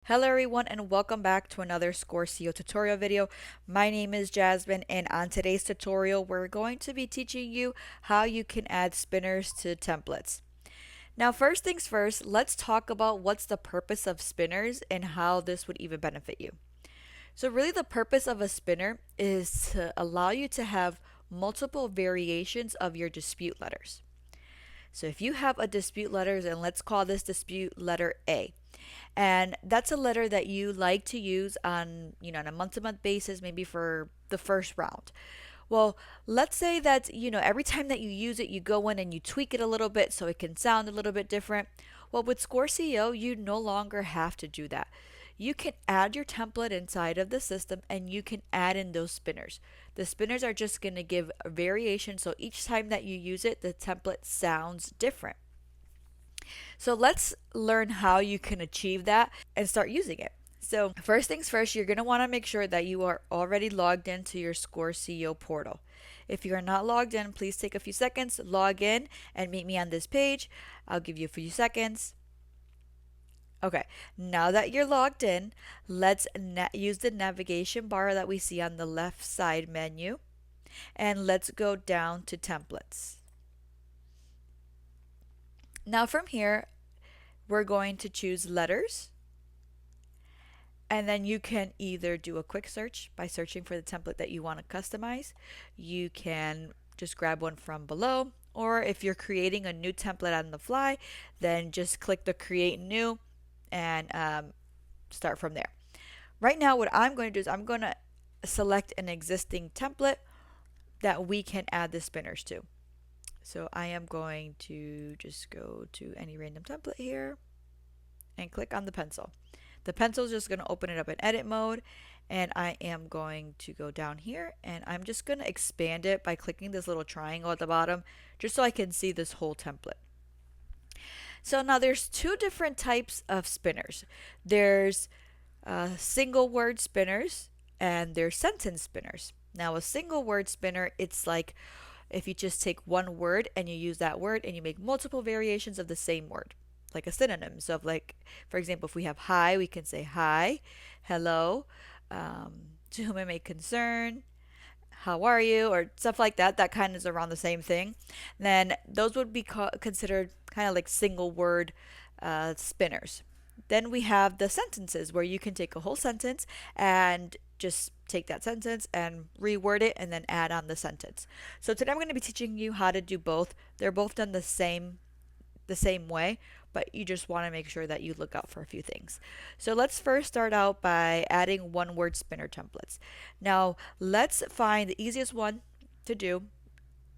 Hello everyone and welcome back to another ScoreCEO tutorial video. My name is Jasmine and on today's tutorial we're going to be teaching you how you can add spinners to templates. Now first things first, let's talk about what's the purpose of spinners and how this would even benefit you. So really the purpose of a spinner is to allow you to have multiple variations of your dispute letters. So if you have a dispute letters, and let's call this dispute letter A, and that's a letter that you like to use on a month-to-month basis, maybe for the first round. Well, let's say that, every time that you use it, you go in and you tweak it a little bit so it can sound a little bit different. Well, with ScoreCEO, you no longer have to do that. You can add your template inside of the system and you can add in those spinners. The spinners are just going to give a variation, so each time that you use it, the template sounds different. So let's learn how you can achieve that and start using it. So first things first, you're going to want to make sure that you are already logged into your ScoreCEO portal. If you are not logged in, please take a few seconds, log in, and meet me on this page. I'll give you a few seconds. Okay, now that you're logged in, let's use the navigation bar that we see on the left side menu, and let's go down to templates. Now from here, we're going to choose letters. And then you can either do a quick search by searching for the template that you want to customize. You can just grab one from below. Or if you're creating a new template on the fly, then just click the create new and start from there. Right now, what I'm going to do is I'm going to select an existing template that we can add the spinners to. So I am going to just go to any random template here and click on the pencil. The pencil is just going to open it up in edit mode, and I am going to go down here and I'm just going to expand it by clicking this little triangle at the bottom just so I can see this whole template. So now there's two different types of spinners. There's single word spinners and there's sentence spinners. Now a single word spinner, it's like if you just take one word and you use that word and you make multiple variations of the same word, like a synonym. So, like, for example, if we have hi, we can say hi, hello, to whom it may concern, how are you, or stuff like that. That kind of is around the same thing. Then those would be considered kind of like single word spinners. Then we have the sentences where you can take a whole sentence and just take that sentence and reword it and then add on the sentence. So today I'm going to be teaching you how to do both. They're both done the same way, but you just want to make sure that you look out for a few things. So let's first start out by adding one word spinner templates. Now let's find the easiest one to do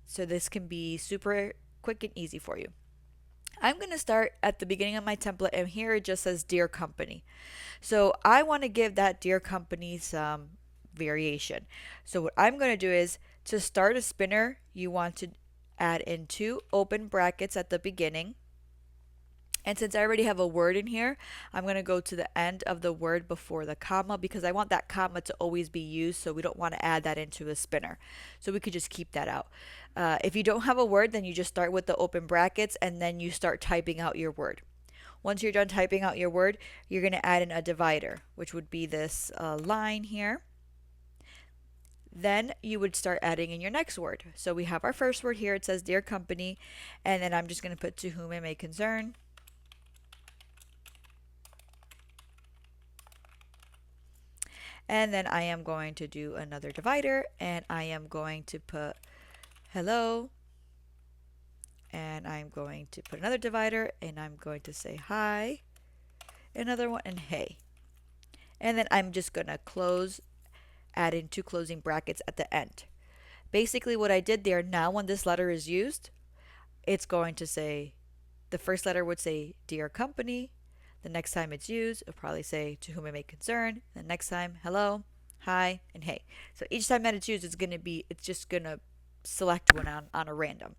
so this can be super quick and easy for you. I'm going to start at the beginning of my template, and here it just says Dear Company. So I want to give that Dear Company some variation. So what I'm going to do is, to start a spinner, you want to add in two open brackets at the beginning. And since I already have a word in here, I'm going to go to the end of the word before the comma because I want that comma to always be used, so we don't want to add that into a spinner. So we could just keep that out. If you don't have a word, then you just start with the open brackets and then you start typing out your word. Once you're done typing out your word, you're going to add in a divider, which would be this line here. Then you would start adding in your next word. So we have our first word here. It says Dear Company, and then I'm just going to put to whom it may concern. And then I am going to do another divider, and I am going to put hello, and I'm going to put another divider, and I'm going to say hi, another one, and hey. And then I'm just going to add in two closing brackets at the end. Basically what I did there, now when this letter is used, it's going to say, the first letter would say Dear Company. The next time it's used, it'll probably say to whom it may concern. The next time, hello, hi, and hey. So each time that it's used, it's just gonna select one on a random.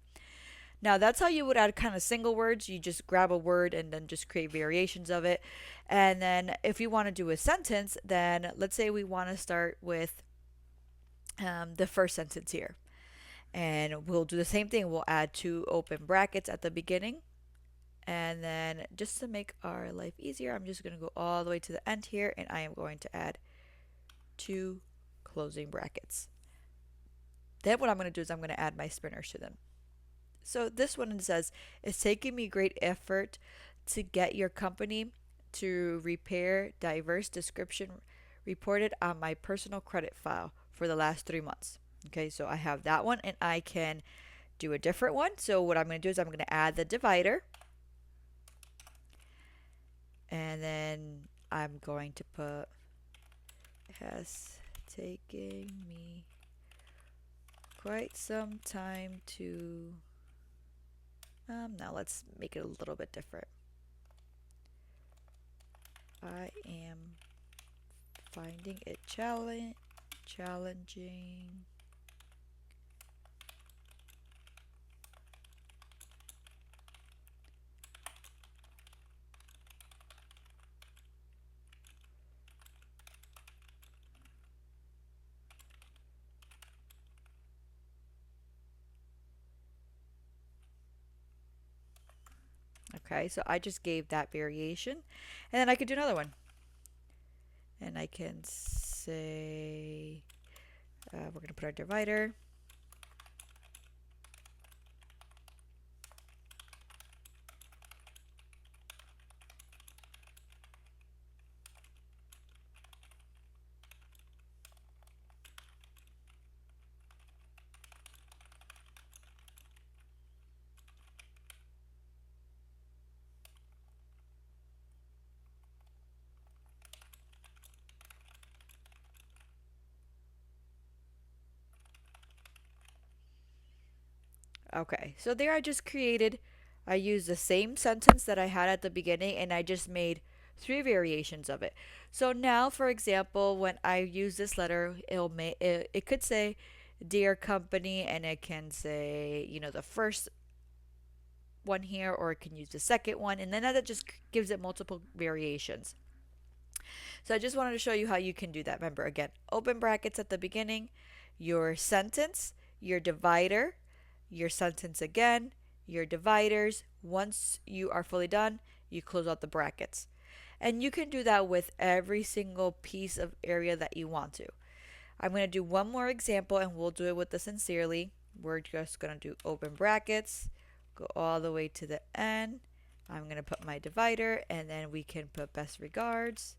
Now that's how you would add kind of single words. You just grab a word and then just create variations of it. And then if you want to do a sentence, then let's say we want to start with the first sentence here. And we'll do the same thing. We'll add two open brackets at the beginning And then just to make our life easier, I'm just going to go all the way to the end here, and I am going to add 2 closing brackets. Then what I'm going to do is I'm going to add my spinners to them. So this one says, it's taking me great effort to get your company to repair diverse description reported on my personal credit file for the last 3 months. Okay, so I have that one, and I can do a different one. So what I'm going to do is I'm going to add the divider, and then I'm going to put has taken me quite some time to now let's make it a little bit different. I am finding it challenging Okay, so I just gave that variation, and then I could do another one. And I can say, we're going to put our divider. Okay, so there I just created, I used the same sentence that I had at the beginning, and I just made 3 variations of it. So now, for example, when I use this letter, it could say, "Dear company," and it can say, the first one here, or it can use the second one, and then that just gives it multiple variations. So I just wanted to show you how you can do that. Remember, again, open brackets at the beginning, your sentence, your divider, your sentence again, your dividers. Once you are fully done, you close out the brackets. And you can do that with every single piece of area that you want to. I'm going to do one more example, and we'll do it with the sincerely. We're just going to do open brackets, go all the way to the end. I'm going to put my divider, and then we can put best regards.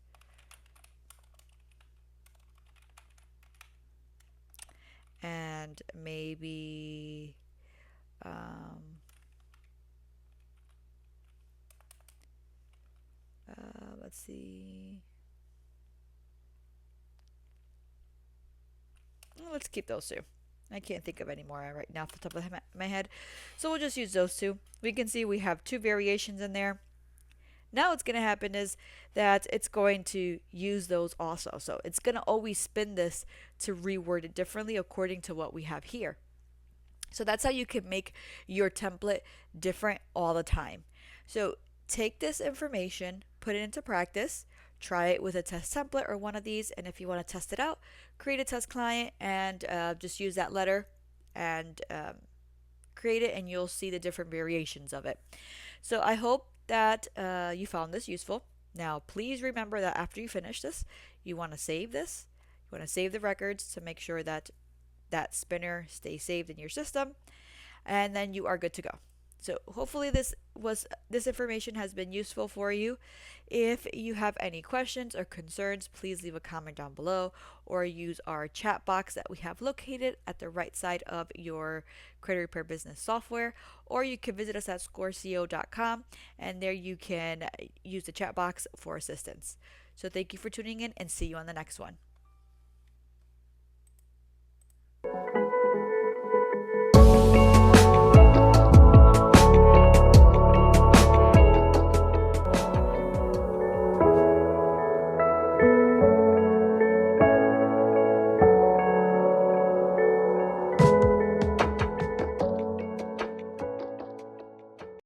And maybe let's see. Let's keep those 2. I can't think of any more right now off the top of my head. So we'll just use those 2. We can see we have 2 variations in there. Now what's going to happen is that it's going to use those also. So it's going to always spin this to reword it differently according to what we have here. So that's how you can make your template different all the time. So take this information, put it into practice, try it with a test template or one of these, and if you want to test it out, create a test client and just use that letter and create it, and you'll see the different variations of it. So I hope that you found this useful. Now, please remember that after you finish this, you want to save this. You want to save the records to make sure that that spinner stays saved in your system, and then you are good to go. So hopefully this information has been useful for you. If you have any questions or concerns, please leave a comment down below or use our chat box that we have located at the right side of your credit repair business software, or you can visit us at ScoreCEO.com, and there you can use the chat box for assistance. So thank you for tuning in, and see you on the next one.